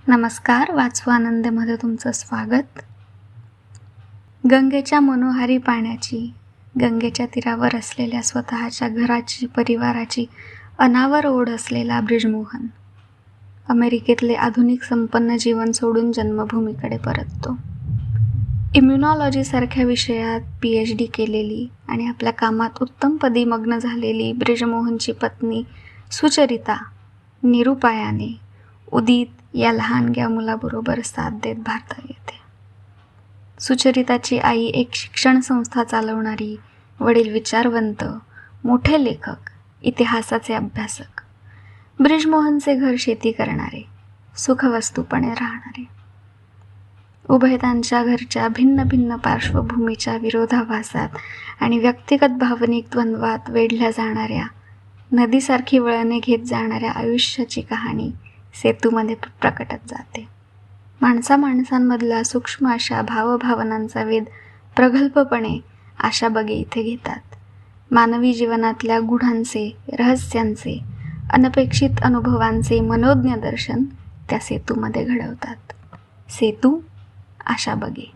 नमस्कार. वाचू आनंदमध्ये तुमचं स्वागत. गंगेच्या मनोहारी पाण्याची, गंगेच्या तीरावर असलेल्या स्वतःच्या घराची, परिवाराची अनावर ओढ असलेला ब्रिजमोहन अमेरिकेतले आधुनिक संपन्न जीवन सोडून जन्मभूमीकडे परततो. इम्युनॉलॉजीसारख्या विषयात PhD केलेली आणि आपल्या कामात उत्तमपदी मग्न झालेली ब्रिजमोहनची पत्नी सुचरिता निरुपायाने उदित या लहानग्या मुलाबरोबर साथ देत भारतात येते. सुचरिताची आई एक शिक्षण संस्था चालवणारी, वडील विचारवंत, मोठे लेखक, इतिहासाचे अभ्यासक. ब्रिजमोहनचे घर शेती करणारे, सुखवस्तूपणे राहणारे. उभयतांच्या घरच्या भिन्न भिन्न पार्श्वभूमीच्या विरोधाभासात आणि व्यक्तिगत भावनिक द्वंद्वात वेढल्या जाणाऱ्या, नदीसारखी वळणे घेत जाणाऱ्या आयुष्याची कहाणी सेतूमध्ये प्रकटत जाते. माणसांमधला सूक्ष्म अशा भावभावनांचा वेध प्रगल्भपणे आशा बगे इथे घेतात. मानवी जीवनातल्या गूढांचे, रहस्यांचे, अनपेक्षित अनुभवांचे मनोज्ञ दर्शन त्या सेतूमध्ये घडवतात. सेतू, आशा बगे.